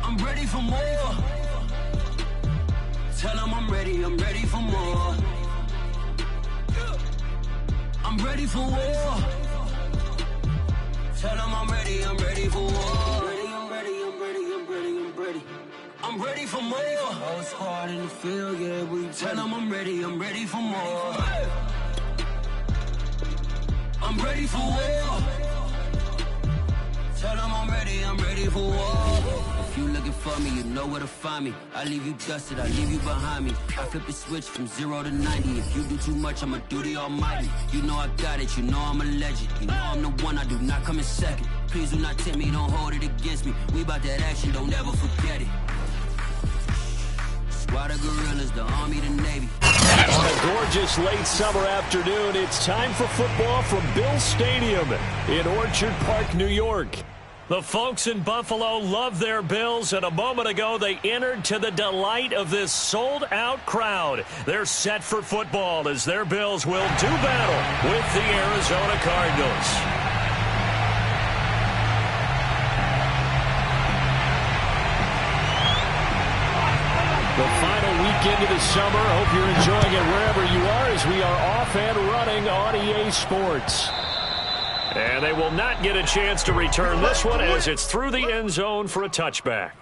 I'm ready for more. Tell them I'm ready for more. I'm ready for war. Tell them I'm ready for war. I'm ready for more. Whole squad in the field, yeah, we tell them I'm ready for more. I'm ready for war. Tell them I'm ready for war. If you looking for me, you know where to find me. I leave you dusted, I leave you behind me. I flip the switch from 0 to 90. If you do too much, I'ma do the almighty. You know I got it, you know I'm a legend. You know I'm the one, I do not come in second. Please do not tempt me, don't hold it against me. We bout that action, don't ever forget it. Squad of gorillas, the Army, the Navy. On a gorgeous late summer afternoon, it's time for football from Bill Stadium in Orchard Park, New York. The folks in Buffalo love their Bills, and a moment ago they entered to the delight of this sold-out crowd. They're set for football as their Bills will do battle with the Arizona Cardinals. The final weekend of the summer. Hope you're enjoying it wherever you are as we are off and running on EA Sports. And they will not get a chance to return this one as it's through the end zone for a touchback.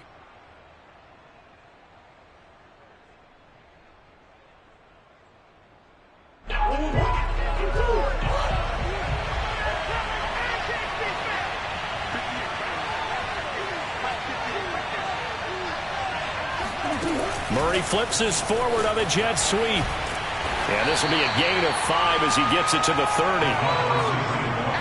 Murray flips this forward on a jet sweep. And this will be a gain of 5 as he gets it to the 30.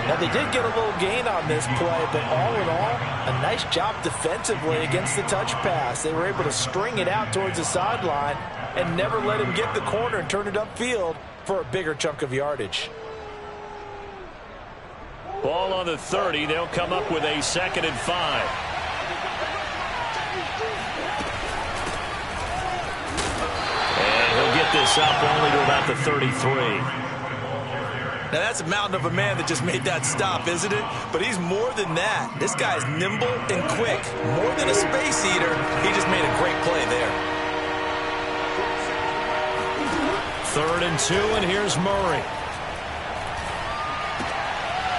Now, they did get a little gain on this play, but all in all, a nice job defensively against the touch pass. They were able to string it out towards the sideline and never let him get the corner and turn it upfield for a bigger chunk of yardage. Ball on the 30. They'll come up with a 2nd and 5. And he'll get this up only to about the 33. Now, that's a mountain of a man that just made that stop, isn't it? But he's more than that. This guy's nimble and quick. More than a space eater, he just made a great play there. 3rd and 2, and here's Murray.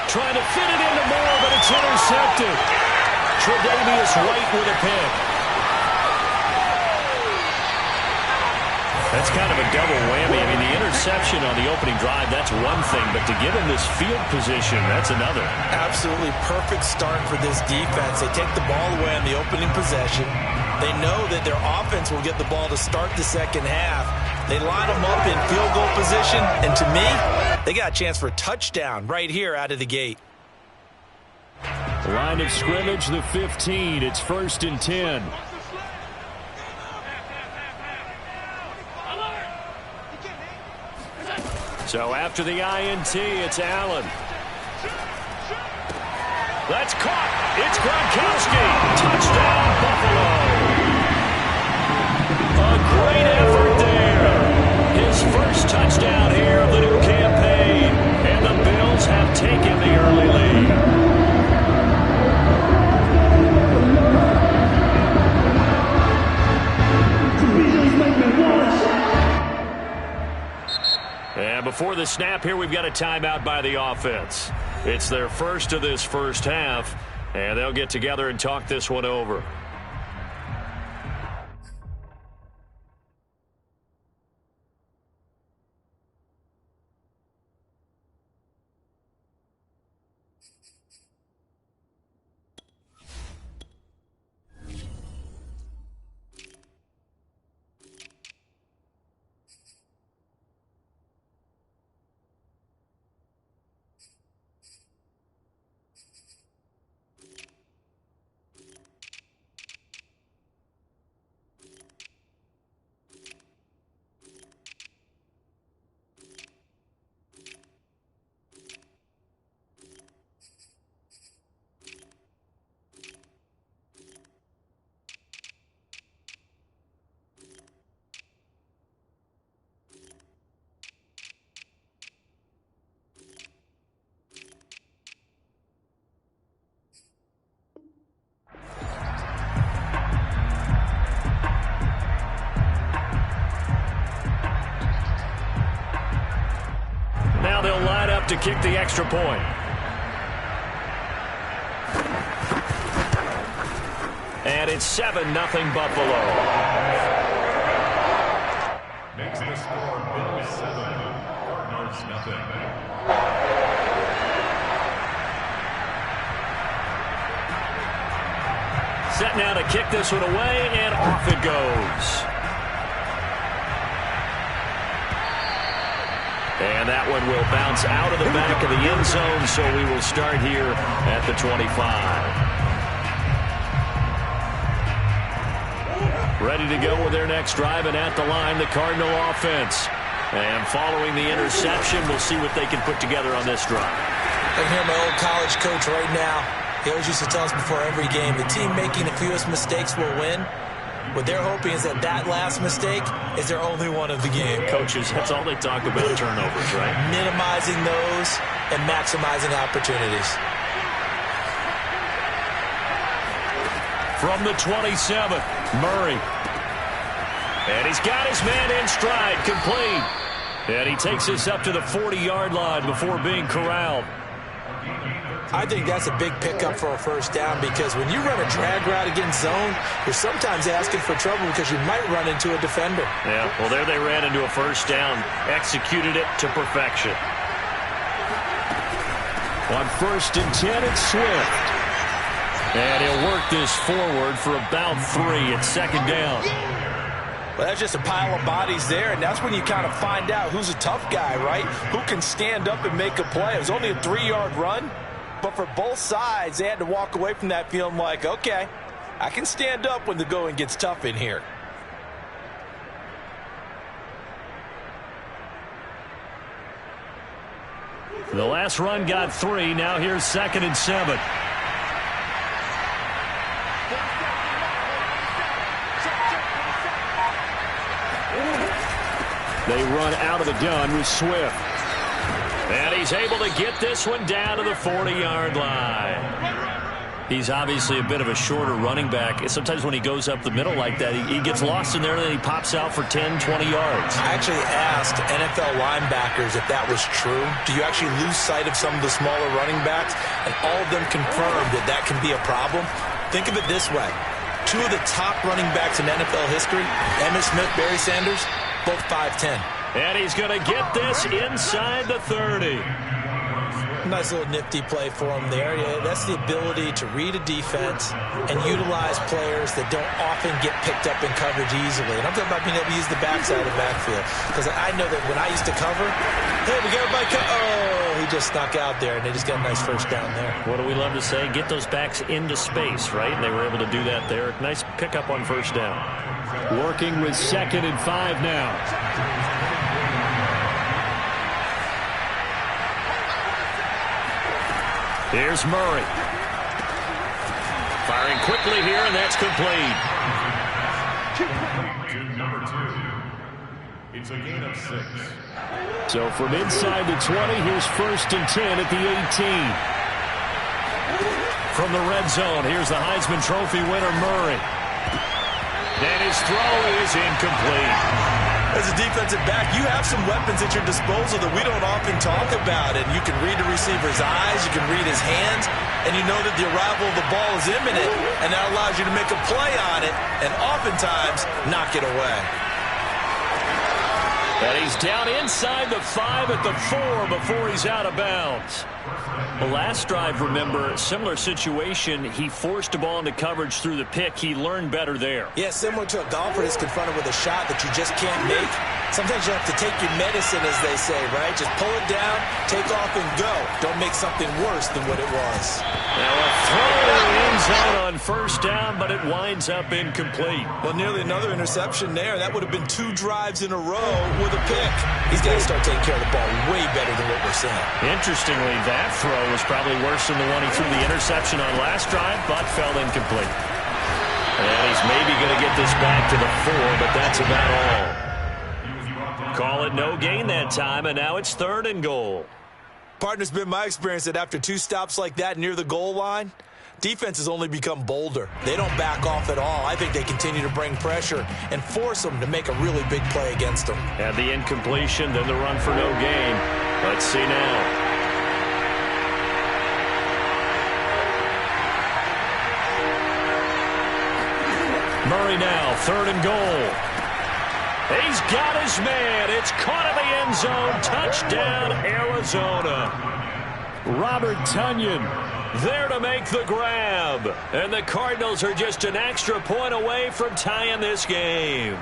Trying to fit it into Moore, but it's intercepted. Tre'Davious White with a pick. That's kind of a double whammy. I mean, the interception on the opening drive, that's one thing, but to give him this field position, that's another. Absolutely perfect start for this defense. They take the ball away on the opening possession. They know that their offense will get the ball to start the second half. They line them up in field goal position, and to me, they got a chance for a touchdown right here out of the gate. Line of scrimmage, the 15. It's 1st and 10. So after the INT, it's Allen. That's caught. It's Gronkowski. Touchdown, Buffalo. A great effort there. His first touchdown here of the new campaign. And the Bills have taken the early lead. And before the snap here, we've got a timeout by the offense. It's their first of this first half, and they'll get together and talk this one over. to kick the extra point. And it's 7-0 Buffalo. Makes the score Bills 7, Cardinals nothing. Set now to kick this one away, and off it goes. And that one will bounce out of the back of the end zone, so we will start here at the 25. Ready to go with their next drive, and at the line, the Cardinal offense. And following the interception, we'll see what they can put together on this drive. I can hear my old college coach right now. He always used to tell us before every game, the team making the fewest mistakes will win. What they're hoping is that that last mistake is their only one of the game. Coaches, that's all they talk about, turnovers, right? Minimizing those and maximizing opportunities. From the 27th, Murray. And he's got his man in stride, complete. And he takes this up to the 40-yard line before being corralled. I think that's a big pickup for a first down, because when you run a drag route against zone, you're sometimes asking for trouble because you might run into a defender. Yeah, well, there they ran into a first down, executed it to perfection. On 1st and 10, it's Swift. And he'll work this forward for about 3 at 2nd down. Well, that's just a pile of bodies there, and that's when you kind of find out who's a tough guy, right? Who can stand up and make a play. It was only a 3-yard run. But for both sides, they had to walk away from that feeling like, okay, I can stand up when the going gets tough in here. The last run got 3. Now here's 2nd and 7. They run out of the gun with Swift. And he's able to get this one down to the 40-yard line. He's obviously a bit of a shorter running back. Sometimes when he goes up the middle like that, he gets lost in there, and then he pops out for 10, 20 yards. I actually asked NFL linebackers if that was true. Do you actually lose sight of some of the smaller running backs? And all of them confirmed that that can be a problem. Think of it this way. 2 of the top running backs in NFL history, Emmitt Smith, Barry Sanders, both 5'10". And he's going to get this inside the 30. Nice little nifty play for him there. Yeah, that's the ability to read a defense and utilize players that don't often get picked up in coverage easily. And I'm talking about being able to use the backside of the backfield. Because I know that when I used to cover, hey, we got everybody he just snuck out there, and they just got a nice first down there. What do we love to say? Get those backs into space, right? And they were able to do that there. Nice pickup on first down. Working with 2nd and 5 now. Here's Murray. Firing quickly here, and that's complete. To number 2. It's a gain of 6. So from inside the 20, here's 1st and 10 at the 18. From the red zone, here's the Heisman Trophy winner, Murray. And his throw is incomplete. As a defensive back, you have some weapons at your disposal that we don't often talk about. And you can read the receiver's eyes, you can read his hands, and you know that the arrival of the ball is imminent, and that allows you to make a play on it and oftentimes knock it away. And he's down inside the 5 at the 4 before he's out of bounds. The last drive, remember, similar situation. He forced a ball into coverage through the pick. He learned better there. Yeah, similar to a golfer that's confronted with a shot that you just can't make. Sometimes you have to take your medicine, as they say, right? Just pull it down, take off, and go. Don't make something worse than what it was. Now a throw ends out on first down, but it winds up incomplete. Well, nearly another interception there. That would have been 2 drives in a row with a pick. He's got to start taking care of the ball way better than what we're seeing. Interestingly, that throw was probably worse than the one he threw the interception on last drive, but fell incomplete. And he's maybe going to get this back to the 4, but that's about all. Call it no gain that time, and now it's 3rd and goal. Partner, it's been my experience that after 2 stops like that near the goal line, defenses only become bolder. They don't back off at all. I think they continue to bring pressure and force them to make a really big play against them. And the incompletion, then the run for no gain. Let's see now. Murray now, 3rd and goal. He's got his man. It's caught in the end zone. Touchdown, Arizona. Robert Tonyan there to make the grab. And the Cardinals are just an extra point away from tying this game.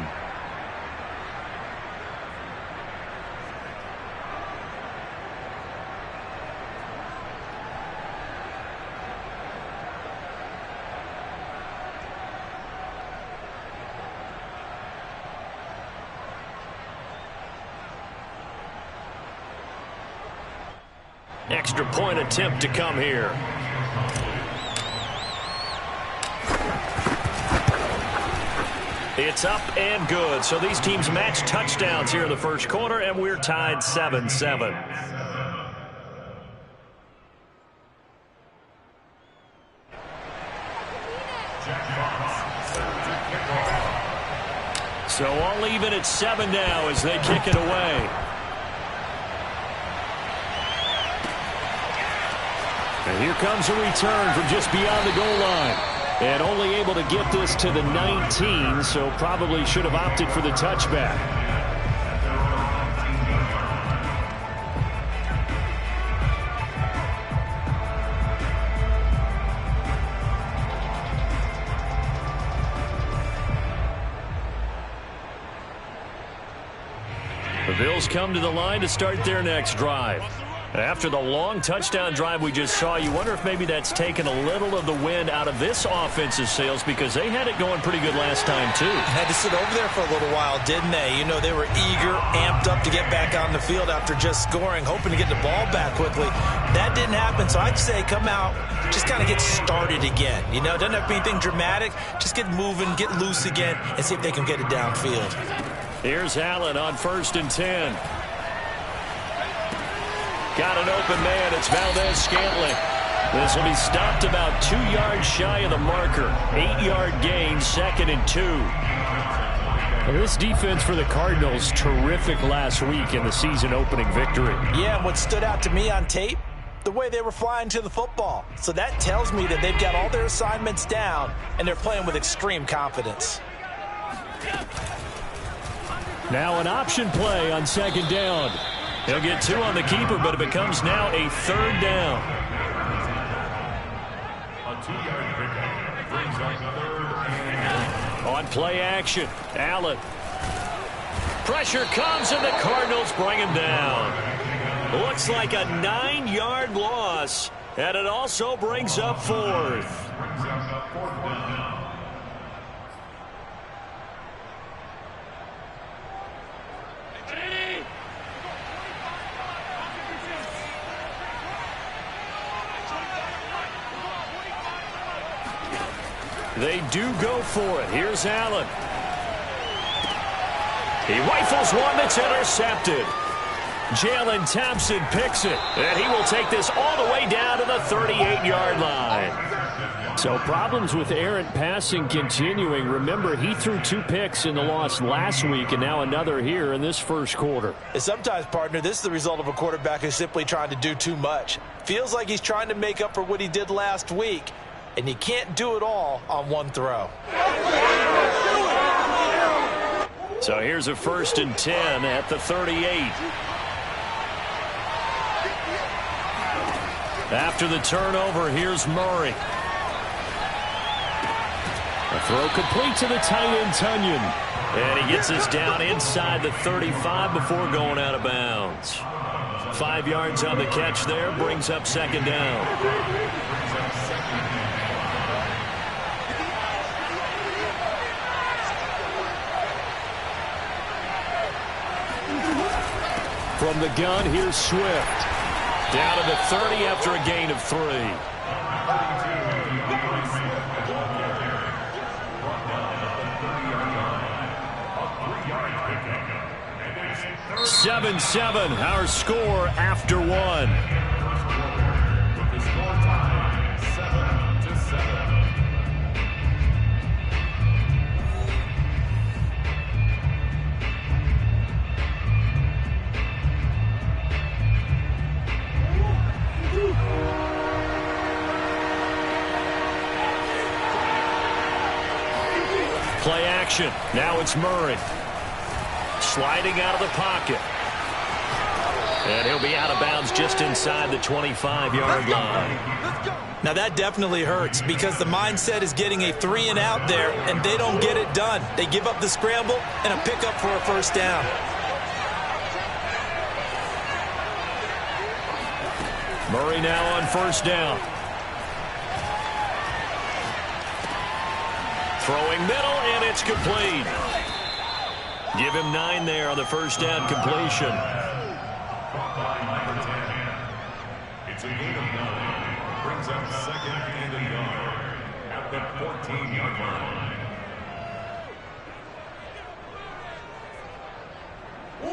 Extra point attempt to come here. It's up and good. So these teams match touchdowns here in the first quarter, and we're tied 7-7. So all even at 7 now as they kick it away. And here comes a return from just beyond the goal line. And only able to get this to the 19, so probably should have opted for the touchback. The Bills come to the line to start their next drive. After the long touchdown drive we just saw, you wonder if maybe that's taken a little of the wind out of this offensive sails, because they had it going pretty good last time, too. Had to sit over there for a little while, didn't they? You know, they were eager, amped up to get back on the field after just scoring, hoping to get the ball back quickly. That didn't happen, so I'd say come out, just kind of get started again. You know, doesn't have to be anything dramatic. Just get moving, get loose again, and see if they can get it downfield. Here's Allen on 1st and 10. Got an open man. It's Valdez-Scantling. This will be stopped about 2 yards shy of the marker. 8-yard gain, 2nd and 2. Well, this defense for the Cardinals, terrific last week in the season-opening victory. Yeah, and what stood out to me on tape, the way they were flying to the football. So that tells me that they've got all their assignments down, and they're playing with extreme confidence. Now an option play on 2nd down. He'll get 2 on the keeper, but it becomes now a 3rd down. A 2-yard pickup brings up 3rd and On play action, Allen. Pressure comes, and the Cardinals bring him down. Looks like a 9-yard loss, and it also brings up 4th. They do go for it. Here's Allen. He rifles one that's intercepted. Jalen Thompson picks it, and he will take this all the way down to the 38-yard line. So problems with errant passing continuing. Remember, he threw 2 picks in the loss last week, and now another here in this first quarter. And sometimes, partner, this is the result of a quarterback who's simply trying to do too much. Feels like he's trying to make up for what he did last week, and you can't do it all on one throw. So here's a 1st and 10 at the 38. After the turnover, here's Murray. A throw complete to the tight end, Tonyan. And he gets us down inside the 35 before going out of bounds. 5 yards on the catch there, brings up 2nd down. From the gun, here's Swift. Down to the 30 after a gain of 3. 7-7, our score after 1. with the score tied 7-7. play action. Now it's Murray. Sliding out of the pocket. And he'll be out of bounds just inside the 25-yard line. Now that definitely hurts because the mindset is getting a 3-and-out there, and they don't get it done. They give up the scramble and a pickup for a first down. Murray now on first down. Throwing middle, and it's complete. Give him 9 there on the first down completion. It's a gain of 9. Brings up second and a yard at the 14-yard line.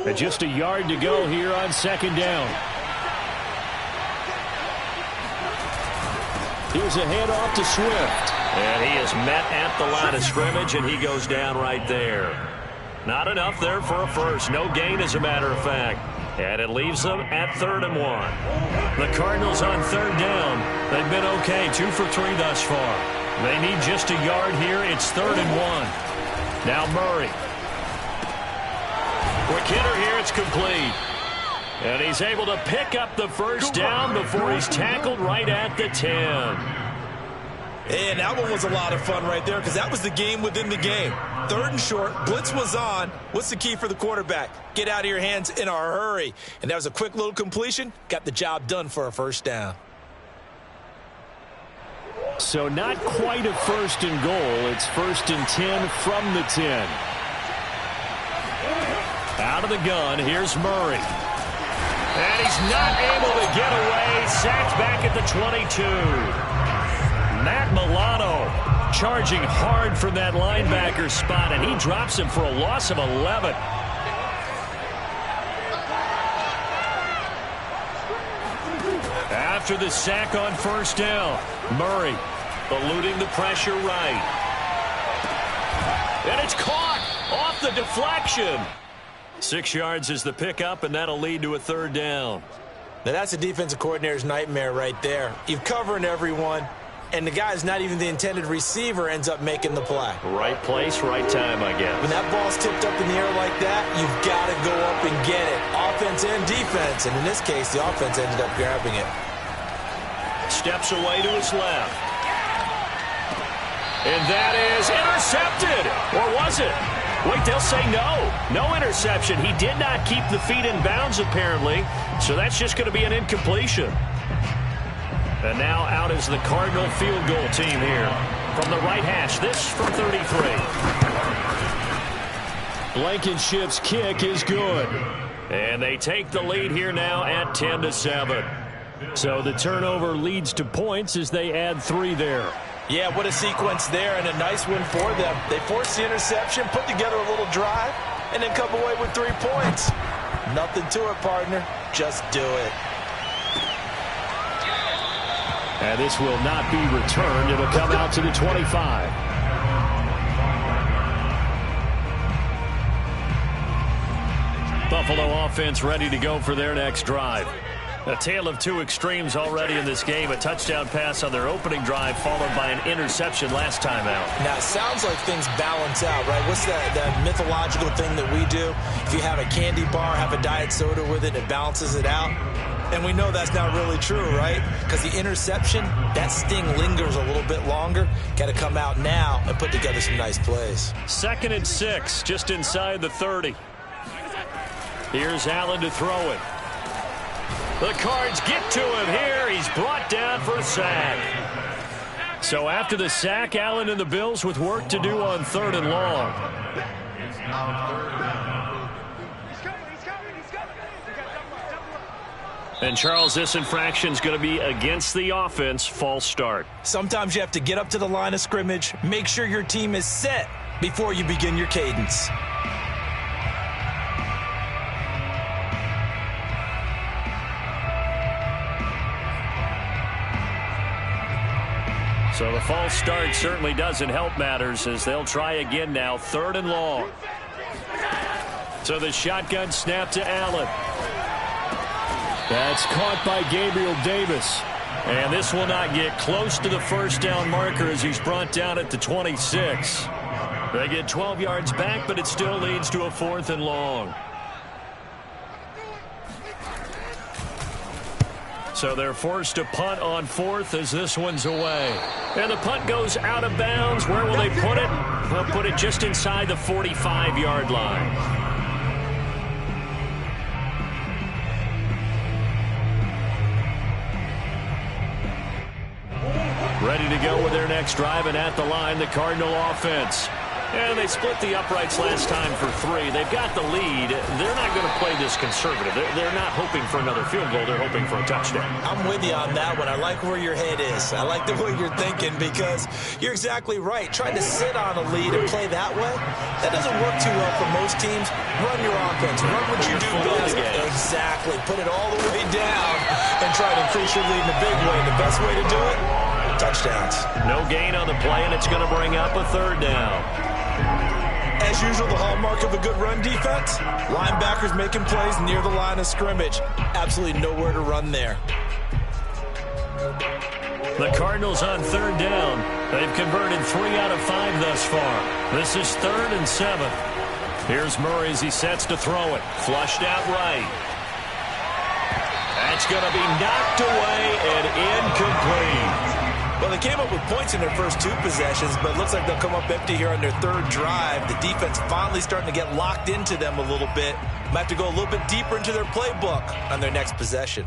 And just a yard to go here on second down. Here's a handoff to Swift. And he is met at the line of scrimmage, and he goes down right there. Not enough there for a first. No gain, as a matter of fact. And it leaves them at 3rd and 1. The Cardinals on third down. They've been okay, 2 for 3 thus far. They need just a yard here. It's 3rd and 1. Now Murray. Quick hitter here. It's complete. And he's able to pick up the first down before he's tackled right at the 10. And that one was a lot of fun right there because that was the game within the game. 3rd and short, blitz was on. What's the key for the quarterback? Get out of your hands in a hurry. And that was a quick little completion. Got the job done for a first down. So not quite a first and goal. It's 1st and 10 from the 10. Out of the gun, here's Murray. And he's not able to get away. Sacked back at the 22. Matt Milano charging hard from that linebacker spot, and he drops him for a loss of 11. After the sack on first down, Murray eluding the pressure right. And it's caught off the deflection. 6 yards is the pickup, and that'll lead to a 3rd down. Now that's a defensive coordinator's nightmare right there. You're covering everyone, and the guy's not even the intended receiver ends up making the play. Right place, right time, I guess. When that ball's tipped up in the air like that, you've got to go up and get it. Offense and defense, and in this case, the offense ended up grabbing it. Steps away to his left. And that is intercepted. Or was it? Wait, they'll say no. No interception. He did not keep the feet in bounds, apparently. So that's just going to be an incompletion. And now out is the Cardinal field goal team here. From the right hash, this from 33. Blankenship's kick is good. And they take the lead here now at 10-7. So the turnover leads to points as they add 3 there. Yeah, what a sequence there, and a nice one for them. They forced the interception, put together a little drive, and then come away with 3 points. Nothing to it, partner. Just do it. And this will not be returned. It'll come out to the 25. Buffalo offense ready to go for their next drive. A tale of 2 extremes already in this game. A touchdown pass on their opening drive followed by an interception last time out. Now, it sounds like things balance out, right? What's that mythological thing that we do? If you have a candy bar, have a diet soda with it, it balances it out. And we know that's not really true, right? Because the interception, that sting lingers a little bit longer. Got to come out now and put together some nice plays. 2nd and 6, just inside the 30. Here's Allen to throw it. The Cards get to him here. He's brought down for a sack. So after the sack, Allen and the Bills with work to do on 3rd and long. And Charles, this infraction is going to be against the offense. False start. Sometimes you have to get up to the line of scrimmage, make sure your team is set before you begin your cadence. So the false start certainly doesn't help matters as they'll try again now. 3rd and long. So the shotgun snap to Allen. That's caught by Gabriel Davis. And this will not get close to the first down marker as he's brought down at the 26. They get 12 yards back, but it still leads to a 4th and long. So they're forced to punt on 4th as this one's away. And the punt goes out of bounds. Where will they put it? They'll put it just inside the 45-yard line. Ready to go with their next drive, and at the line, the Cardinal offense. And they split the uprights last time for 3. They've got the lead. They're not going to play this conservative. They're not hoping for another field goal. They're hoping for a touchdown. I'm with you on that one. I like where your head is. I like the way you're thinking because you're exactly right. Trying to sit on a lead and play that way, that doesn't work too well for most teams. Run your offense. Run what you do best. Exactly. Put it all the way down and try to increase your lead in a big way. The best way to do it, touchdowns. No gain on the play, and it's going to bring up a 3rd down. As usual, the hallmark of a good run defense, linebackers making plays near the line of scrimmage. Absolutely nowhere to run there. The Cardinals on 3rd down. They've converted 3 out of 5 thus far. This is 3rd and 7. Here's Murray as he sets to throw it. Flushed out right. That's going to be knocked away and incomplete. Well, they came up with points in their first 2 possessions, but it looks like they'll come up empty here on their 3rd drive. The defense finally starting to get locked into them a little bit. Might have to go a little bit deeper into their playbook on their next possession.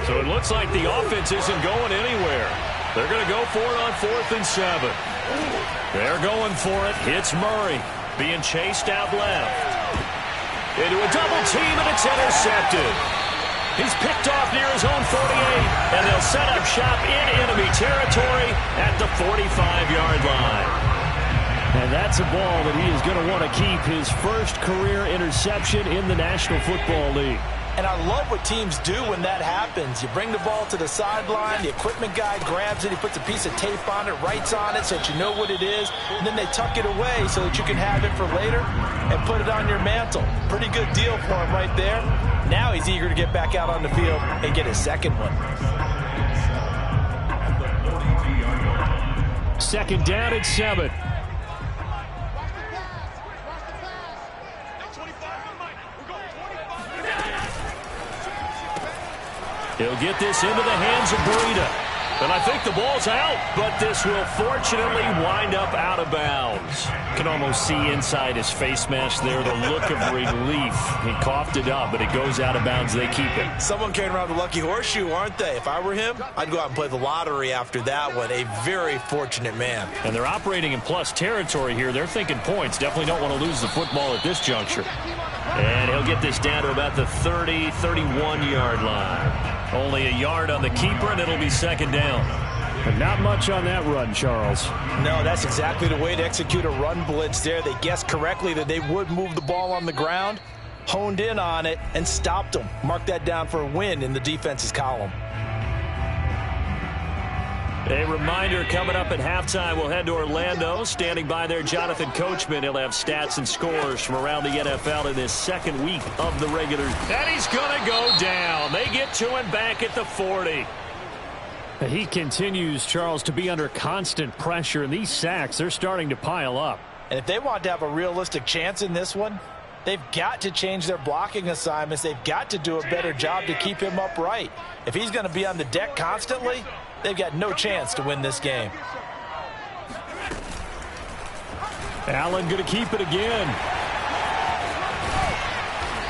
So it looks like the offense isn't going anywhere. They're going to go for it on 4th and 7. They're going for it. It's Murray being chased out left. Into a double team, and it's intercepted. He's picked off near his own 48, and they'll set up shop in enemy territory at the 45-yard line. And that's a ball that he is going to want to keep, his first career interception in the National Football League. And I love what teams do when that happens. You bring the ball to the sideline, the equipment guy grabs it, he puts a piece of tape on it, writes on it so that you know what it is, and then they tuck it away so that you can have it for later and put it on your mantle. Pretty good deal for him right there. Now he's eager to get back out on the field and get his second one. 2nd down at 7. He'll get this into the hands of Breida. And I think the ball's out, but this will fortunately wind up out of bounds. Can almost see inside his face mask there the look of relief. He coughed it up, but it goes out of bounds. They keep it. Someone carrying around the lucky horseshoe, aren't they? If I were him, I'd go out and play the lottery after that one. A very fortunate man. And they're operating in plus territory here. They're thinking points. Definitely don't want to lose the football at this juncture. And he'll get this down to about the 30, 31-yard line. Only a yard on the keeper, and it'll be 2nd down. But not much on that run, Charles. No, that's exactly the way to execute a run blitz there. They guessed correctly that they would move the ball on the ground, honed in on it, and stopped them. Mark that down for a win in the defense's column. A reminder coming up at halftime, we'll head to Orlando. Standing by there, Jonathan Coachman. He'll have stats and scores from around the NFL in this 2nd week of the regular. And he's going to go down. They get to him back at the 40. He continues, Charles, to be under constant pressure. And these sacks, they're starting to pile up. And if they want to have a realistic chance in this one, they've got to change their blocking assignments. They've got to do a better job to keep him upright. If he's going to be on the deck constantly, they've got no chance to win this game. Allen going to keep it again.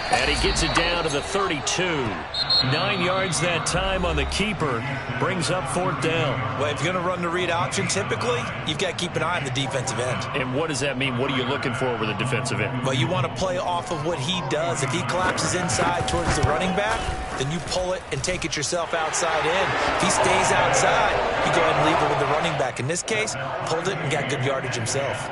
And he gets it down to the 32. 9 yards that time on the keeper. Brings up 4th down. Well, if you're going to run the read option, typically, you've got to keep an eye on the defensive end. And what does that mean? What are you looking for with a defensive end? Well, you want to play off of what he does. If he collapses inside towards the running back, then you pull it and take it yourself outside in. If he stays outside, you go ahead and leave it with the running back. In this case, pulled it and got good yardage himself.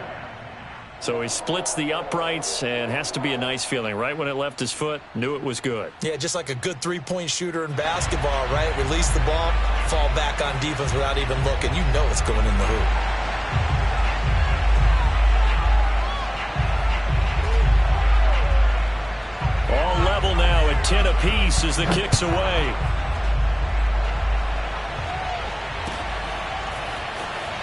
So he splits the uprights and has to be a nice feeling. Right when it left his foot, knew it was good. Yeah, just like a good three-point shooter in basketball, right? Release the ball, fall back on defense without even looking. You know it's going in the hoop. All 10 apiece as the kick's away.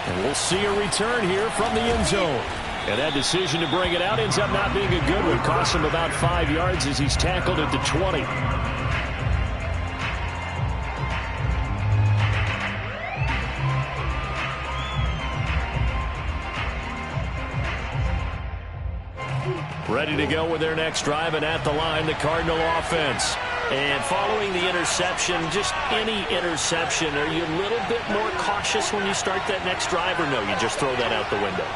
And we'll see a return here from the end zone. And that decision to bring it out ends up not being a good one. Costs him about 5 yards as he's tackled at the 20. Ready to go with their next drive, and at the line, the Cardinal offense. And following the interception, just any interception, are you a little bit more cautious when you start that next drive, or no, you just throw that out the window?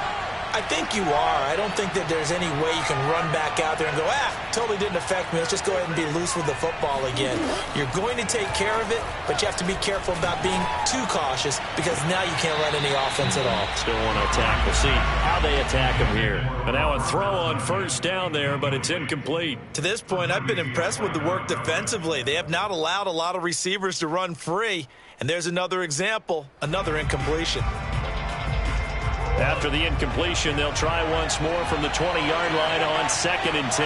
I think you are. I don't think that there's any way you can run back out there and go, totally didn't affect me. Let's just go ahead and be loose with the football again. You're going to take care of it, but you have to be careful about being too cautious because now you can't let any offense at all. Still want to attack. We'll see how they attack him here. And now a throw on first down there, but it's incomplete. To this point, I've been impressed with the work defensively. They have not allowed a lot of receivers to run free. And there's another example, another incompletion. After the incompletion, they'll try once more from the 20-yard line on 2nd and 10.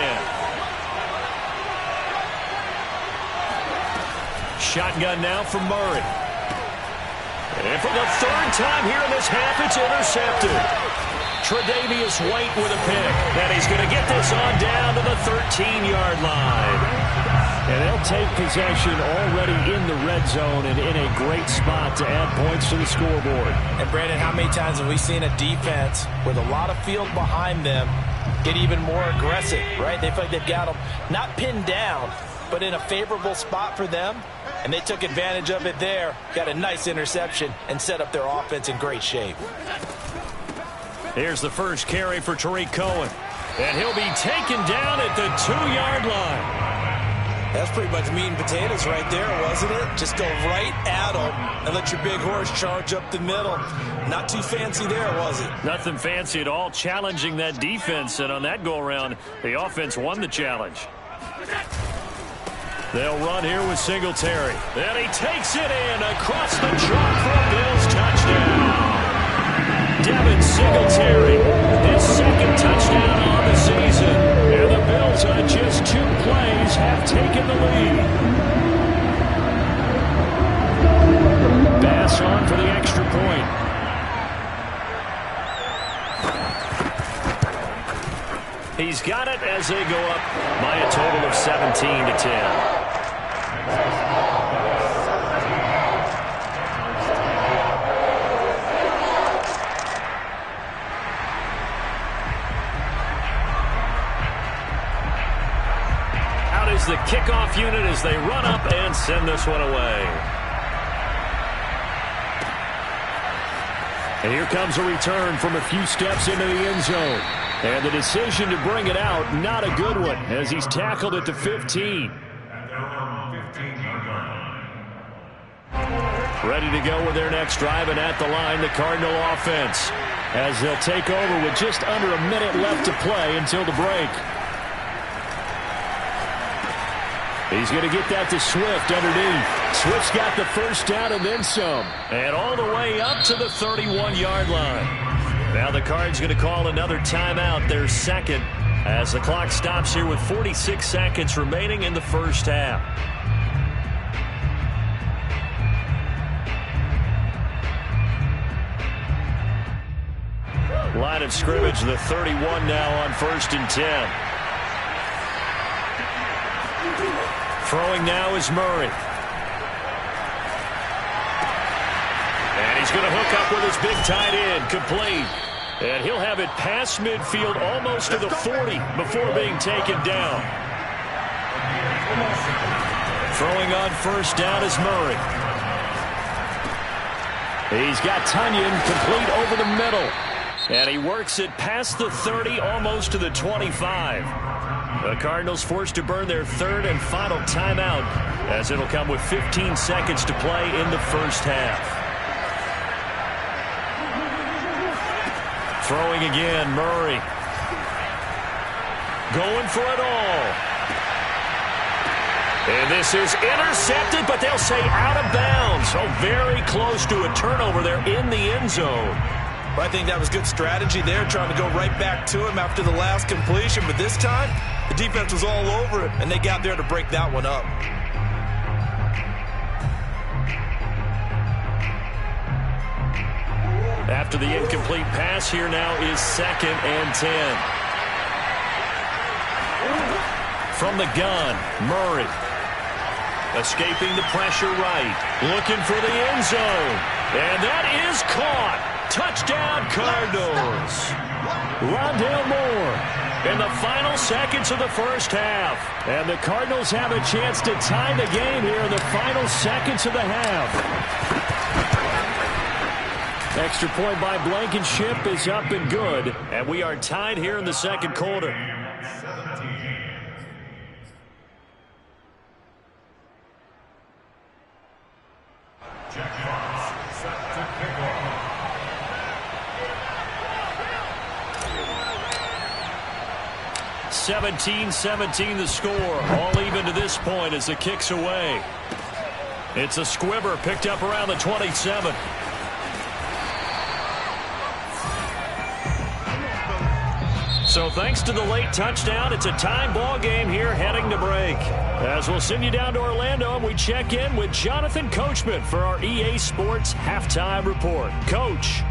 Shotgun now from Murray. And for the 3rd time here in this half, it's intercepted. Tre'Davious White with a pick. And he's going to get this on down to the 13-yard line. And they'll take possession already in the red zone and in a great spot to add points to the scoreboard. And, Brandon, how many times have we seen a defense with a lot of field behind them get even more aggressive, right? They feel like they've got them not pinned down, but in a favorable spot for them, and they took advantage of it there, got a nice interception, and set up their offense in great shape. Here's the first carry for Tariq Cohen, and he'll be taken down at the 2-yard line. That's pretty much meat and potatoes right there, wasn't it? Just go right at them and let your big horse charge up the middle. Not too fancy there, was it? Nothing fancy at all, challenging that defense, and on that go-around, the offense won the challenge. They'll run here with Singletary. And he takes it in across the chalk for a Bills touchdown. Devin Singletary, his 2nd touchdown on the season. And the Bills on just 2 plays have taken the lead. Pass on for the extra point. He's got it as they go up by a total of 17-10. The kickoff unit as they run up and send this one away. And here comes a return from a few steps into the end zone. And the decision to bring it out, not a good one, as he's tackled at the 15. Ready to go with their next drive, and at the line, the Cardinal offense, as they'll take over with just under a minute left to play until the break. He's going to get that to Swift underneath. Swift's got the first down and then some. And all the way up to the 31-yard line. Now the Cards going to call another timeout, their 2nd, as the clock stops here with 46 seconds remaining in the first half. Line of scrimmage, the 31 now on 1st and 10. Throwing now is Murray. And he's going to hook up with his big tight end, complete. And he'll have it past midfield almost to the 40 before being taken down. Throwing on first down is Murray. He's got Tunyon complete over the middle. And he works it past the 30, almost to the 25. The Cardinals forced to burn their 3rd and final timeout, as it'll come with 15 seconds to play in the first half. Throwing again, Murray. Going for it all. And this is intercepted, but they'll say out of bounds. So very close to a turnover there in the end zone. Well, I think that was good strategy there, trying to go right back to him after the last completion. But this time, The defense was all over it, and they got there to break that one up. After the incomplete pass, here now is 2nd and 10. From the gun, Murray. Escaping the pressure right. Looking for the end zone. And that is caught. Touchdown, Cardinals. Rondale Moore in the final seconds of the first half. And the Cardinals have a chance to tie the game here in the final seconds of the half. Extra point by Blankenship is up and good. And we are tied here in the second quarter. Jack Fox set to kick off. (17-17) the score. All even to this point as the kick's away. It's a squibber picked up around the 27. So thanks to the late touchdown, it's a tie ball game here heading to break. As we'll send you down to Orlando, and we check in with Jonathan Coachman for our EA Sports Halftime Report. Coach.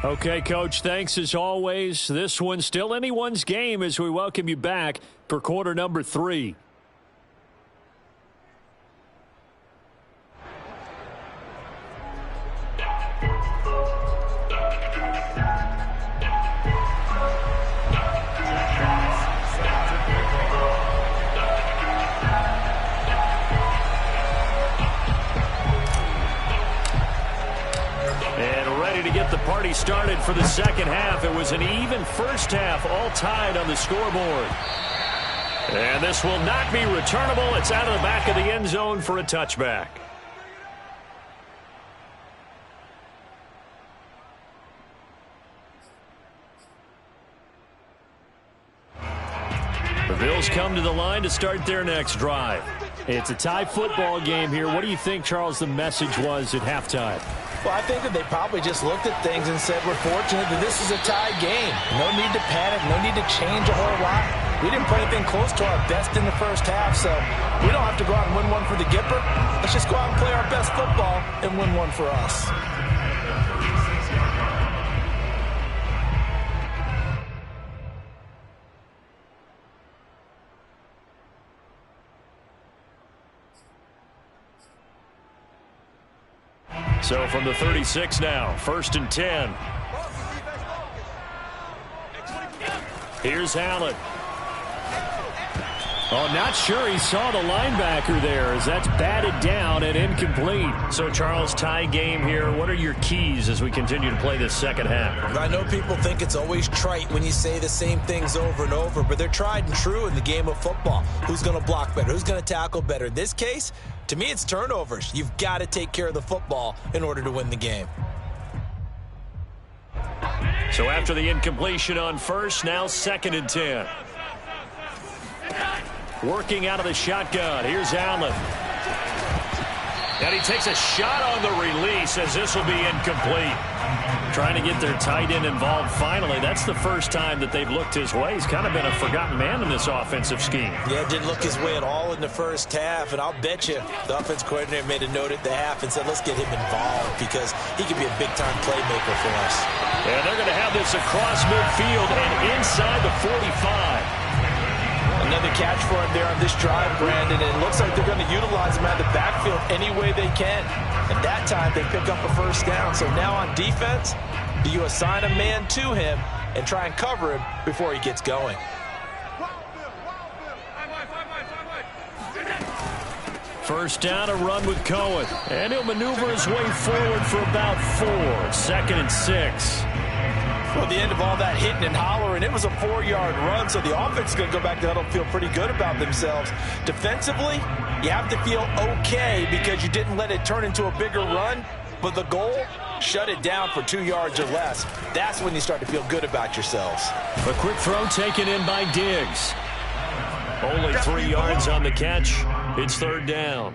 Okay, Coach, thanks as always. This one's still anyone's game as we welcome you back for quarter number 3. Party started for the second half. It was an even first half, all tied on the scoreboard. And this will not be returnable. It's out of the back of the end zone for a touchback. The Bills come to the line to start their next drive. It's a tie football game here. What do you think, Charles, the message was at halftime? Well, I think that they probably just looked at things and said, we're fortunate that this is a tie game. No need to panic, no need to change a whole lot. We didn't play anything close to our best in the first half, so we don't have to go out and win one for the Gipper. Let's just go out and play our best football and win one for us. So from the 36 now, 1st and 10. Here's Allen. Oh, not sure he saw the linebacker there as that's batted down and incomplete. So, Charles, tie game here. What are your keys as we continue to play this second half? I know people think it's always trite when you say the same things over and over, but they're tried and true in the game of football. Who's going to block better? Who's going to tackle better? In this case, to me, it's turnovers. You've got to take care of the football in order to win the game. So after the incompletion on first, now 2nd and 10. Working out of the shotgun. Here's Allen. And he takes a shot on the release as this will be incomplete. Trying to get their tight end involved finally. That's the first time that they've looked his way. He's kind of been a forgotten man in this offensive scheme. Yeah, didn't look his way at all in the first half. And I'll bet you the offense coordinator made a note at the half and said, let's get him involved because he could be a big-time playmaker for us. And they're going to have this across midfield and inside the 45. Another catch for him there on this drive, Brandon. And it looks like they're going to utilize him out of the backfield any way they can. And that time they pick up a first down. So now on defense, do you assign a man to him and try and cover him before he gets going? First down, a run with Cohen. And he'll maneuver his way forward for about 4. 2nd and 6. Well, the end of all that hitting and hollering, it was a 4-yard run, so the offense is going to go back to huddle and feel pretty good about themselves. Defensively, you have to feel okay because you didn't let it turn into a bigger run, but the goal shut it down for 2 yards or less. That's when you start to feel good about yourselves. A quick throw taken in by Diggs. Only 3 yards on the catch. It's third down.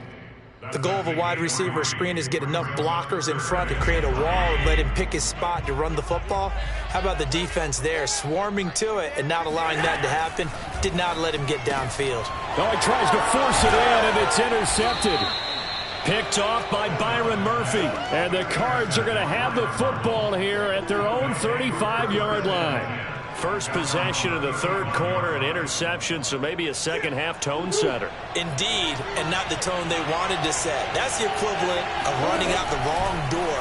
The goal of a wide receiver screen is get enough blockers in front to create a wall and let him pick his spot to run the football. How about the defense there, swarming to it and not allowing that to happen? Did not let him get downfield. Oh, he tries to force it in, and it's intercepted. Picked off by Byron Murphy. And the Cards are going to have the football here at their own 35-yard line. First possession of the third quarter, an interception, so maybe a second-half tone setter. Indeed, and not the tone they wanted to set. That's the equivalent of running out the wrong door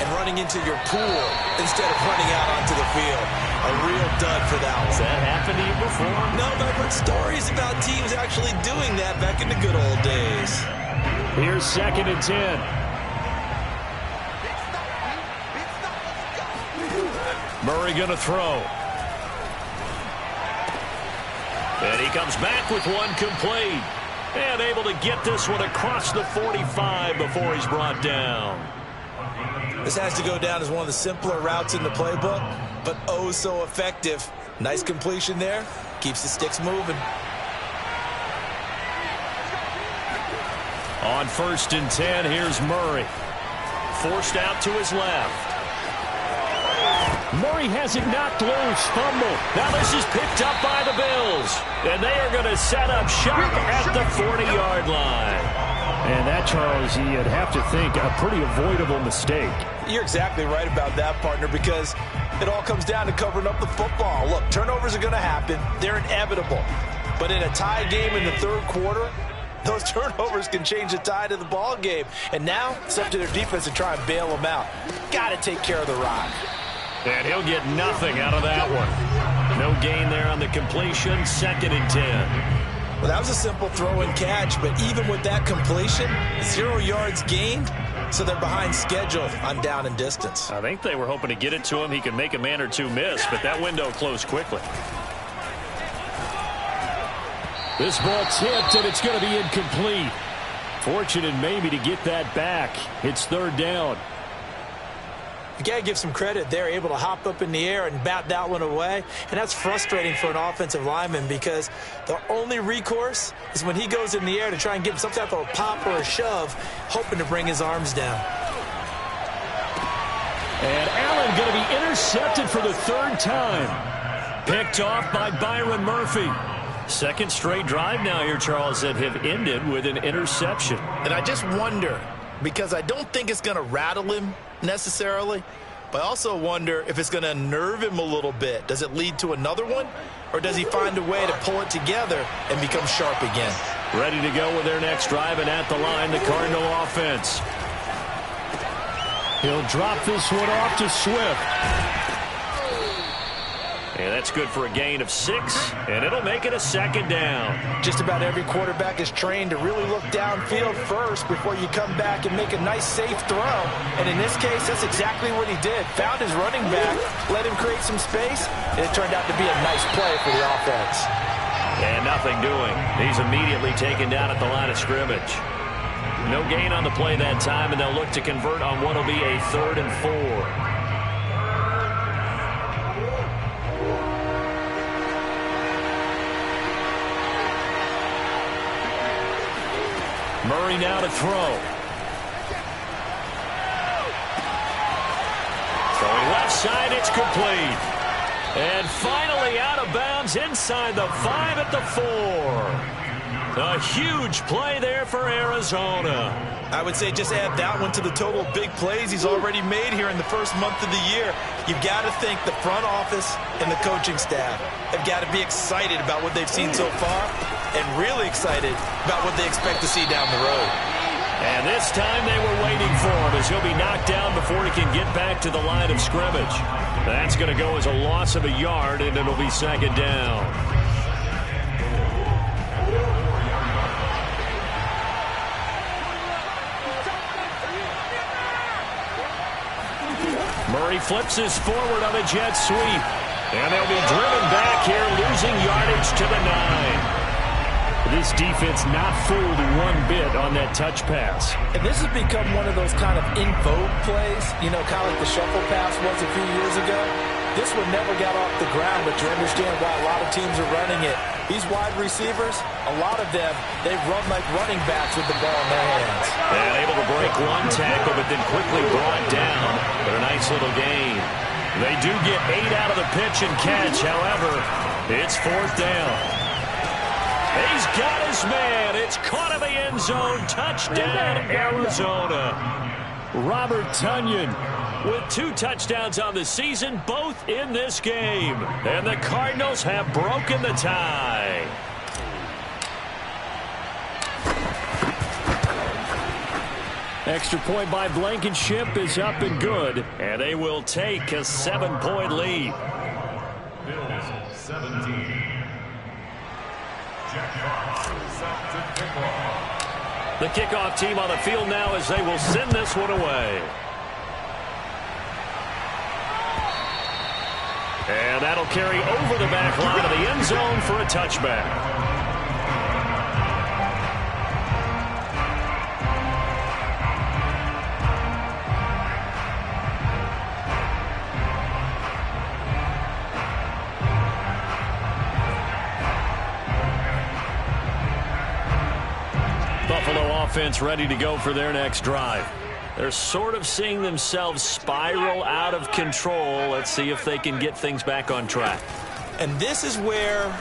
and running into your pool instead of running out onto the field. A real dud for that one. Has that happened to you before? No, but I've heard stories about teams actually doing that back in the good old days. Here's 2nd and 10. Murray going to throw. And he comes back with one complete. And able to get this one across the 45 before he's brought down. This has to go down as one of the simpler routes in the playbook, but oh so effective. Nice completion there. Keeps the sticks moving. On 1st and 10, here's Murray. Forced out to his left. Murray has it knocked loose. Fumble. Now this is picked up by the Bills. And they are going to set up shop at the 40-yard line. And that, Charles, you'd have to think a pretty avoidable mistake. You're exactly right about that, partner, because it all comes down to covering up the football. Look, turnovers are going to happen. They're inevitable. But in a tie game in the third quarter, those turnovers can change the tide of the ball game. And now it's up to their defense to try and bail them out. Got to take care of the rock. And he'll get nothing out of that one. No gain there on the completion. 2nd and 10. Well, that was a simple throw and catch, but even with that completion, 0 yards gained, so they're behind schedule on down and distance. I think they were hoping to get it to him. He could make a man or two miss, but that window closed quickly. This ball tipped, and it's going to be incomplete. Fortunate maybe to get that back. It's third down. You got to give some credit. They're able to hop up in the air and bat that one away. And that's frustrating for an offensive lineman because the only recourse is when he goes in the air to try and get some type of a pop or a shove, hoping to bring his arms down. And Allen going to be intercepted for the third time. Picked off by Byron Murphy. Second straight drive now here, Charles, that have ended with an interception. And I just wonder, because I don't think it's going to rattle him necessarily, but I also wonder if it's going to unnerve him a little bit. Does it lead to another one, or does he find a way to pull it together and become sharp again? Ready to go with their next drive, and at the line, the Cardinal offense. He'll drop this one off to Swift. And that's good for a gain of 6, and it'll make it a second down. Just about every quarterback is trained to really look downfield first before you come back and make a nice, safe throw. And in this case, that's exactly what he did. Found his running back, let him create some space, and it turned out to be a nice play for the offense. And nothing doing. He's immediately taken down at the line of scrimmage. No gain on the play that time, and they'll look to convert on what will be a 3rd and 4. Murray now to throw. Throwing left side, it's complete. And finally out of bounds inside the 5 at the 4. A huge play there for Arizona. I would say just add that one to the total of big plays he's already made here in the first month of the year. You've got to think the front office and the coaching staff have got to be excited about what they've seen so far and really excited about what they expect to see down the road. And this time they were waiting for him as he'll be knocked down before he can get back to the line of scrimmage. That's going to go as a loss of a yard, and it'll be second down. Murray flips this forward on a jet sweep. And they'll be driven back here, losing yardage to the 9. This defense not fooled one bit on that touch pass. And this has become one of those kind of in vogue plays, kind of like the shuffle pass was a few years ago. This one never got off the ground, but you understand why a lot of teams are running it. These wide receivers, a lot of them, they run like running backs with the ball in their hands. And able to break one tackle, but then quickly brought down for a nice little gain. They do get 8 out of the pitch and catch. However, it's 4th down. He's got his man. It's caught in the end zone. Touchdown, Arizona. Robert Tonyan with 2 touchdowns on the season, both in this game. And the Cardinals have broken the tie. Extra point by Blankenship is up and good. And they will take a 7-point lead. Bills 17. The kickoff team on the field now as they will send this one away. And that'll carry over the back line of the end zone for a touchback. Buffalo offense ready to go for their next drive. They're sort of seeing themselves spiral out of control. Let's see if they can get things back on track. And this is where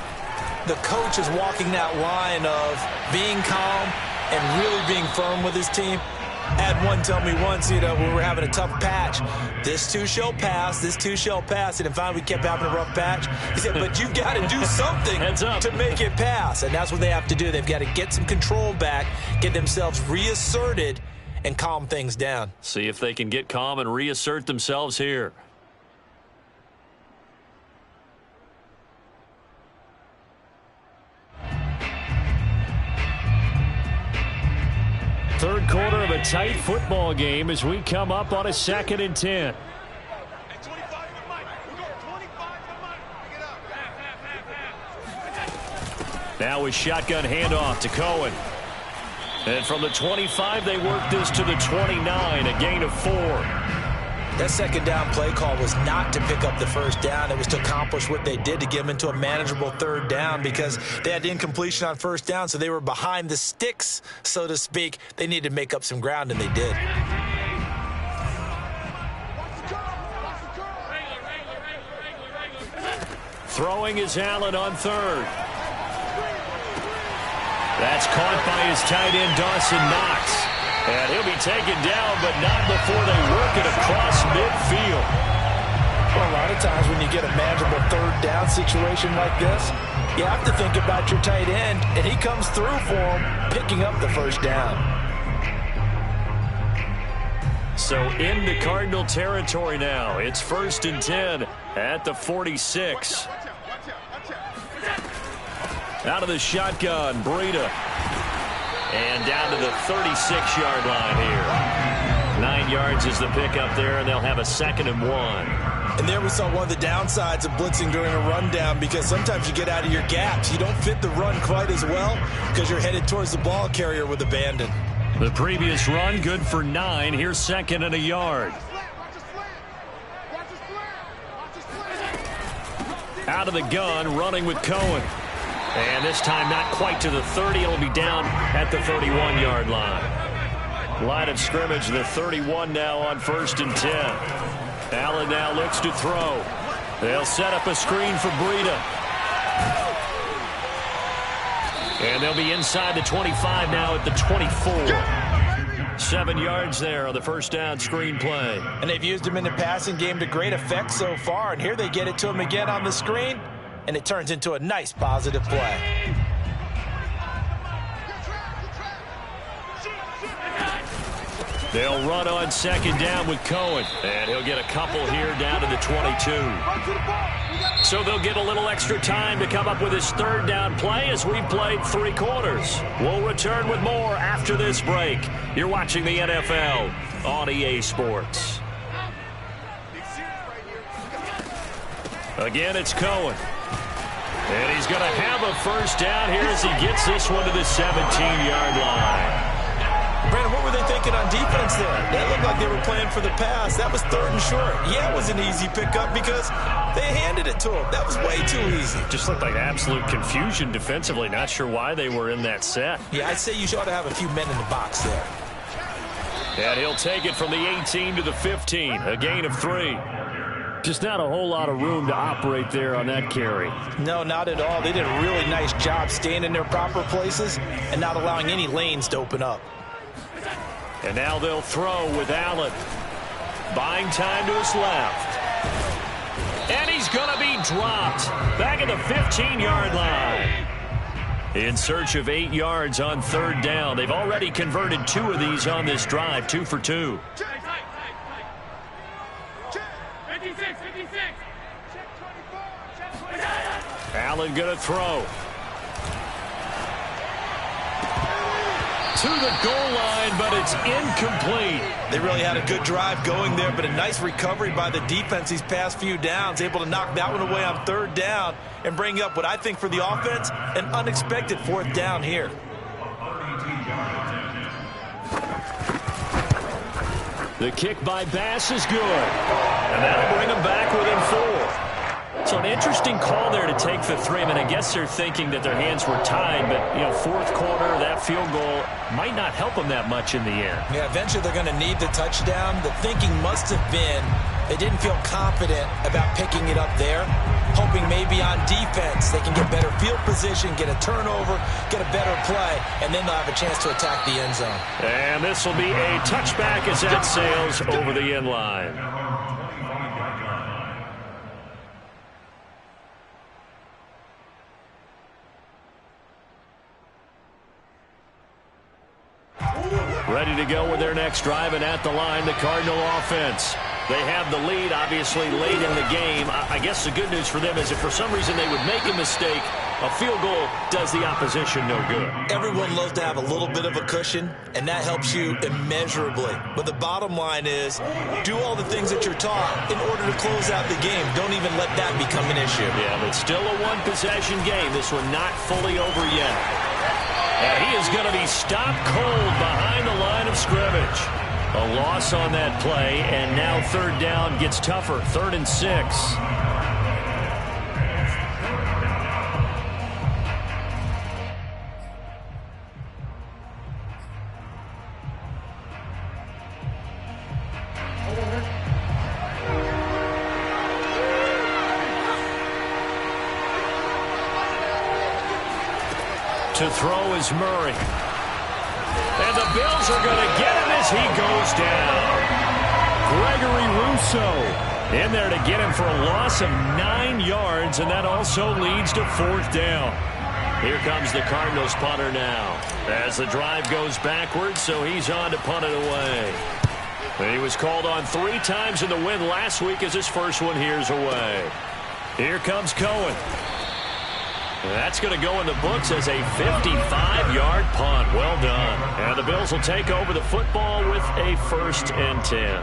the coach is walking that line of being calm and really being firm with his team. I had one tell me once, we were having a tough patch. This too shall pass, this too shall pass. And finally we kept having a rough patch. He said, but you've got to do something to make it pass. And that's what they have to do. They've got to get some control back, get themselves reasserted, and calm things down. See if they can get calm and reassert themselves here. Third quarter of a tight football game as we come up on a 2nd and 10. Now with shotgun handoff to Cohen. And from the 25, they work this to the 29, a gain of 4. That second down play call was not to pick up the first down. It was to accomplish what they did to get them into a manageable 3rd down because they had incompletion on 1st down, so they were behind the sticks, so to speak. They needed to make up some ground, and they did. Throwing is Allen on 3rd. That's caught by his tight end, Dawson Knox. And he'll be taken down, but not before they work it across midfield. Well, a lot of times when you get a manageable 3rd down situation like this, you have to think about your tight end, and he comes through for him, picking up the 1st down. So into Cardinal territory now. It's 1st and 10 at the 46. Out of the shotgun, Breida. And down to the 36-yard line here. 9 yards is the pickup there, and they'll have a 2nd and 1. And there we saw one of the downsides of blitzing during a rundown because sometimes you get out of your gaps. You don't fit the run quite as well because you're headed towards the ball carrier with abandon. The previous run, good for 9. Here's 2nd and a yard. Out of the gun, running with Cohen. And this time not quite to the 30. It'll be down at the 31-yard line. Line of scrimmage, the 31 now on 1st and 10. Allen now looks to throw. They'll set up a screen for Breida. And they'll be inside the 25 now at the 24. 7 yards there on the 1st down screen play. And they've used him in the passing game to great effect so far. And here they get it to him again on the screen. And it turns into a nice positive play. They'll run on 2nd down with Cohen. And he'll get a couple here down to the 22. So they'll get a little extra time to come up with his 3rd down play as we've played 3 quarters. We'll return with more after this break. You're watching the NFL on EA Sports. Again, it's Cohen. And he's going to have a first down here as he gets this one to the 17-yard line. Brandon, what were they thinking on defense there? They looked like they were playing for the pass. That was 3rd and short. Yeah, it was an easy pickup because they handed it to him. That was way too easy. Just looked like absolute confusion defensively. Not sure why they were in that set. Yeah, I'd say you ought to have a few men in the box there. And he'll take it from the 18 to the 15, a gain of 3. Just not a whole lot of room to operate there on that carry. No, not at all. They did a really nice job staying in their proper places and not allowing any lanes to open up. And now they'll throw with Allen. Buying time to his left. And he's going to be dropped back at the 15-yard line. In search of 8 yards on 3rd down. They've already converted 2 of these on this drive, 2 for 2. Allen going to throw. To the goal line, but it's incomplete. They really had a good drive going there, but a nice recovery by the defense these past few downs, able to knock that one away on 3rd down and bring up what I think for the offense, an unexpected 4th down here. The kick by Bass is good, and that'll bring them back within 4. So an interesting call there to take the 3. I mean, I guess they're thinking that their hands were tied, but, you know, 4th quarter, that field goal might not help them that much in the end. Yeah, eventually they're going to need the touchdown. The thinking must have been they didn't feel confident about picking it up there, hoping maybe on defense they can get better field position, get a turnover, get a better play, and then they'll have a chance to attack the end zone. And this will be a touchback as that sails over the end line. Ready to go with their next drive, and at the line, the Cardinal offense. They have the lead, obviously, late in the game. I guess the good news for them is if for some reason they would make a mistake, a field goal does the opposition no good. Everyone loves to have a little bit of a cushion, and that helps you immeasurably. But the bottom line is, do all the things that you're taught in order to close out the game. Don't even let that become an issue. Yeah, but still a one-possession game. This one not fully over yet. And he is going to be stopped cold behind the line of scrimmage. A loss on that play, and now 3rd down gets tougher. 3rd and 6. To throw is Murray. And the Bills are going to get him as he goes down. Gregory Rousseau in there to get him for a loss of 9 yards, and that also leads to 4th down. Here comes the Cardinals punter now as the drive goes backwards, so he's on to punt it away. And he was called on 3 times in the win last week as his first one here's away. Here comes Cohen. That's going to go in the books as a 55-yard punt. Well done. And the Bills will take over the football with a 1st and 10.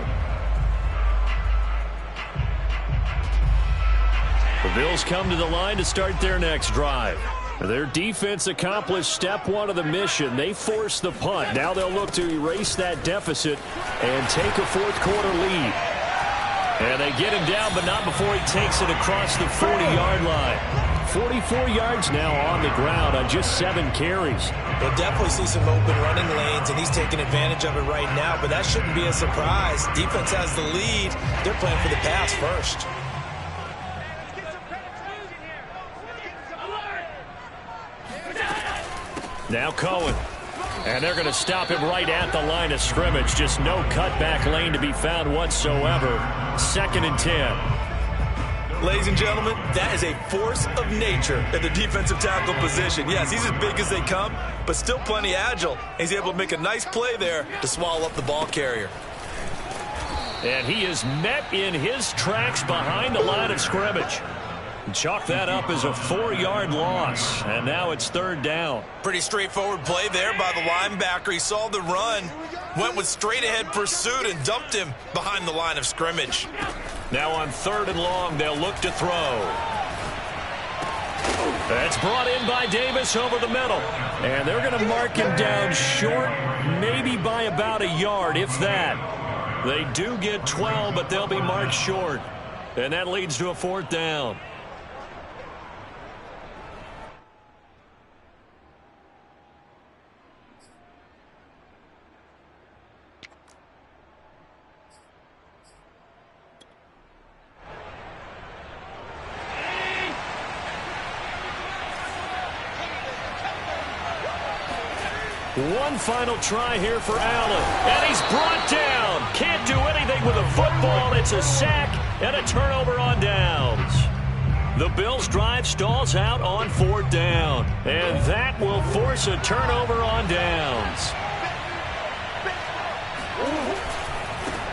The Bills come to the line to start their next drive. Their defense accomplished step 1 of the mission. They forced the punt. Now they'll look to erase that deficit and take a 4th quarter lead. And they get him down, but not before he takes it across the 40-yard line. 44 yards now on the ground on just 7 carries. We'll definitely see some open running lanes, and he's taking advantage of it right now, but that shouldn't be a surprise. Defense has the lead. They're playing for the pass first. Now Cohen. And they're going to stop him right at the line of scrimmage. Just no cutback lane to be found whatsoever. 2nd and 10. Ladies and gentlemen, that is a force of nature at the defensive tackle position. Yes, he's as big as they come, but still plenty agile. He's able to make a nice play there to swallow up the ball carrier. And he is met in his tracks behind the line of scrimmage. Chalk that up as a 4-yard loss, and now it's 3rd down. Pretty straightforward play there by the linebacker. He saw the run, went with straight-ahead pursuit, and dumped him behind the line of scrimmage. Now on 3rd and long, they'll look to throw. That's brought in by Davis over the middle. And they're going to mark him down short, maybe by about a yard, if that. They do get 12, but they'll be marked short. And that leads to a 4th down. One final try here for Allen. And he's brought down. Can't do anything with a football. It's a sack and a turnover on downs. The Bills' drive stalls out on 4th down. And that will force a turnover on downs.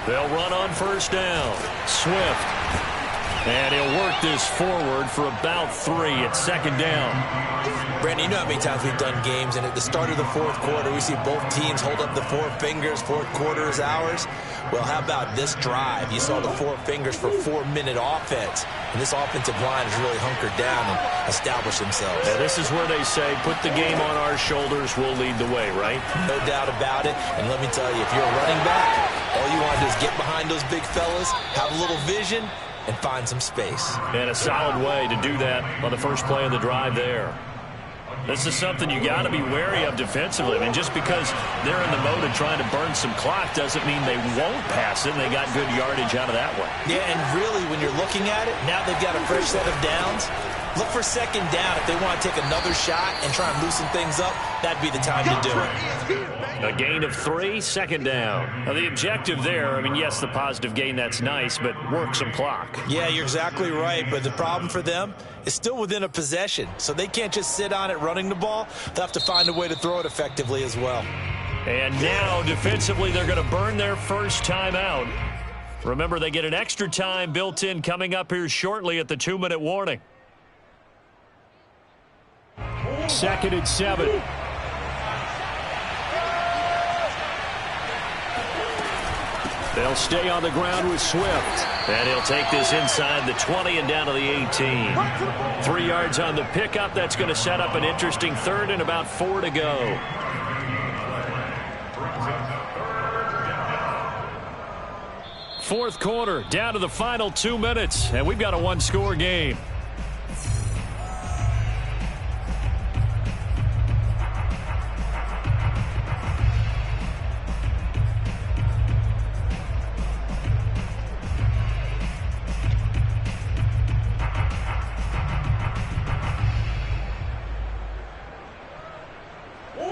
They'll run on 1st down. Swift. And he'll work this forward for about 3 at 2nd down. Brandon, you know how many times we've done games, and at the start of the 4th quarter, we see both teams hold up the 4 fingers, 4th quarter is ours. Well, how about this drive? You saw the 4 fingers for 4-minute offense, and this offensive line has really hunkered down and established themselves. Now, this is where they say, put the game on our shoulders, we'll lead the way, right? No doubt about it, and let me tell you, if you're a running back, all you want to do is get behind those big fellas, have a little vision, and find some space. And a solid way to do that on the first play of the drive there. This is something you got to be wary of defensively. I mean, just because they're in the mode of trying to burn some clock doesn't mean they won't pass it, and they got good yardage out of that one. Yeah, and really, when you're looking at it, now they've got a fresh set of downs. Look for 2nd down. If they want to take another shot and try and loosen things up, that'd be the time to do it. A gain of 3, 2nd down. Now, the objective there, I mean, yes, the positive gain, that's nice, but work some clock. Yeah, you're exactly right, but the problem for them is still within a possession, so they can't just sit on it running the ball. They'll have to find a way to throw it effectively as well. And now, defensively, they're going to burn their first time out. Remember, they get an extra time built in coming up here shortly at the 2-minute warning. 2nd and 7. They'll stay on the ground with Swift. And he'll take this inside the 20 and down to the 18. 3 yards on the pickup. That's going to set up an interesting 3rd and about 4 to go. Fourth quarter, down to the final 2 minutes. And we've got a 1-score game.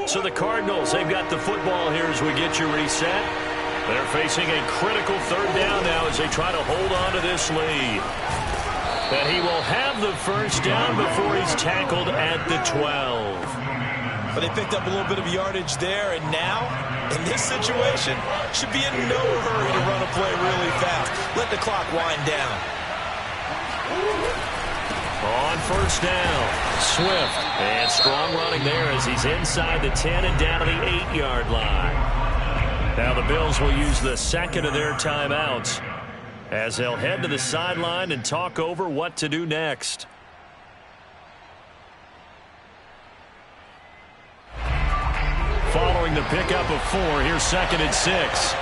So the Cardinals, they've got the football here as we get you reset. They're facing a critical 3rd down now as they try to hold on to this lead. And he will have the 1st down before he's tackled at the 12. But they picked up a little bit of yardage there, and now, in this situation, should be in no hurry to run a play really fast. Let the clock wind down. On 1st down, Swift. And strong running there as he's inside the 10 and down to the 8-yard line. Now the Bills will use the 2nd of their timeouts as they'll head to the sideline and talk over what to do next. Following the pickup of 4, here's 2nd and 6.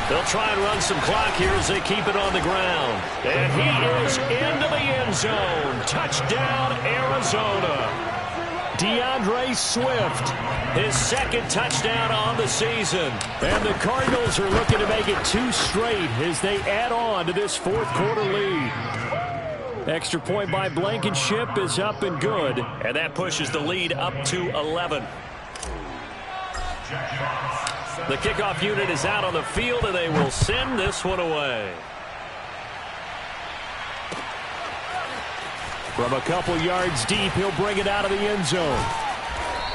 They'll try and run some clock here as they keep it on the ground. And he is into the end zone. Touchdown, Arizona. DeAndre Swift, his 2nd touchdown on the season. And the Cardinals are looking to make it 2 straight as they add on to this 4th quarter lead. Extra point by Blankenship is up and good. And that pushes the lead up to 11. The kickoff unit is out on the field, and they will send this one away. From a couple yards deep, he'll bring it out of the end zone.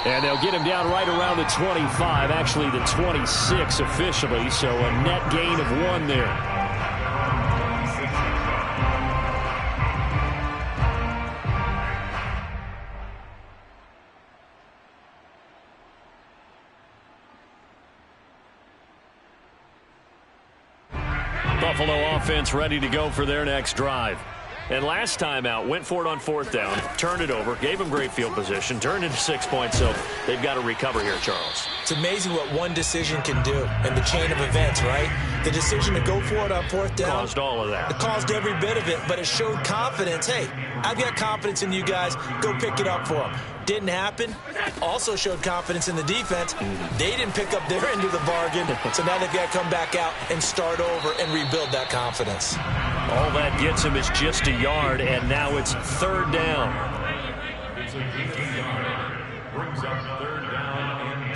And they'll get him down right around the 25, actually the 26 officially, so a net gain of 1 there. Buffalo offense ready to go for their next drive. And last time out, went for it on 4th down, turned it over, gave them great field position, turned into 6 points, so they've got to recover here, Charles. It's amazing what one decision can do in the chain of events, right? The decision to go for it on 4th down. Caused all of that. It caused every bit of it, but it showed confidence. Hey, I've got confidence in you guys. Go pick it up for them. Didn't happen. Also showed confidence in the defense. They didn't pick up their end of the bargain, so now they've got to come back out and start over and rebuild that confidence. All that gets him is just a yard, and now it's 3rd down. It's a 15-yarder. Brings up 3rd down and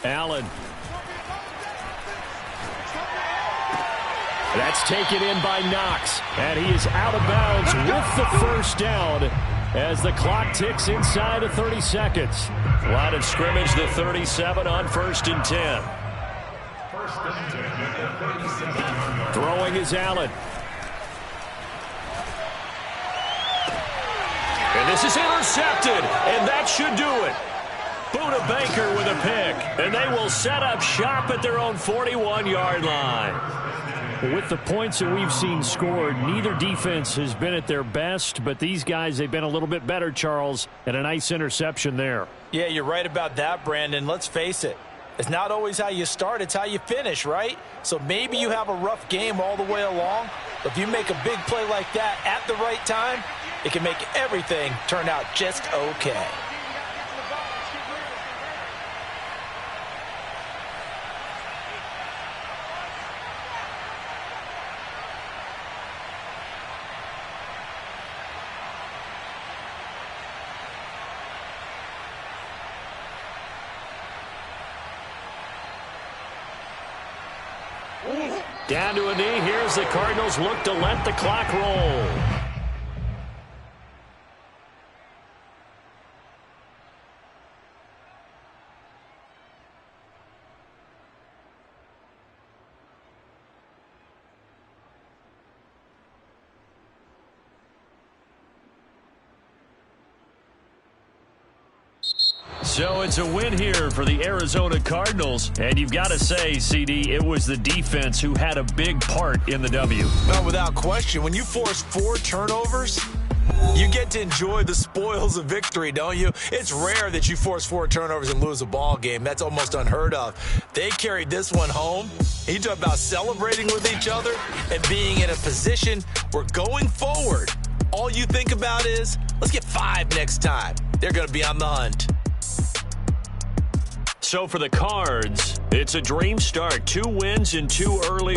2. Allen. That's taken in by Knox, and he is out of bounds with the 1st down as the clock ticks inside of 30 seconds. Line of scrimmage, the 37 on 1st and 10. Throwing is Allen. And this is intercepted, and that should do it. Buda Baker with a pick, and they will set up shop at their own 41-yard line. With the points that we've seen scored, neither defense has been at their best, but these guys, they've been a little bit better, Charles, and a nice interception there. Yeah, you're right about that, Brandon. Let's face it. It's not always how you start, it's how you finish, right? So maybe you have a rough game all the way along, but if you make a big play like that at the right time, it can make everything turn out just okay. Down to a knee. Here's the Cardinals look to let the clock roll. So it's a win here for the Arizona Cardinals. And you've got to say, CD, it was the defense who had a big part in the W. No, without question. When you force 4 turnovers, you get to enjoy the spoils of victory, don't you? It's rare that you force 4 turnovers and lose a ball game. That's almost unheard of. They carried this one home. You talk about celebrating with each other and being in a position where going forward, all you think about is, let's get 5 next time. They're going to be on the hunt. So for the Cards, it's a dream start. 2 wins in 2 early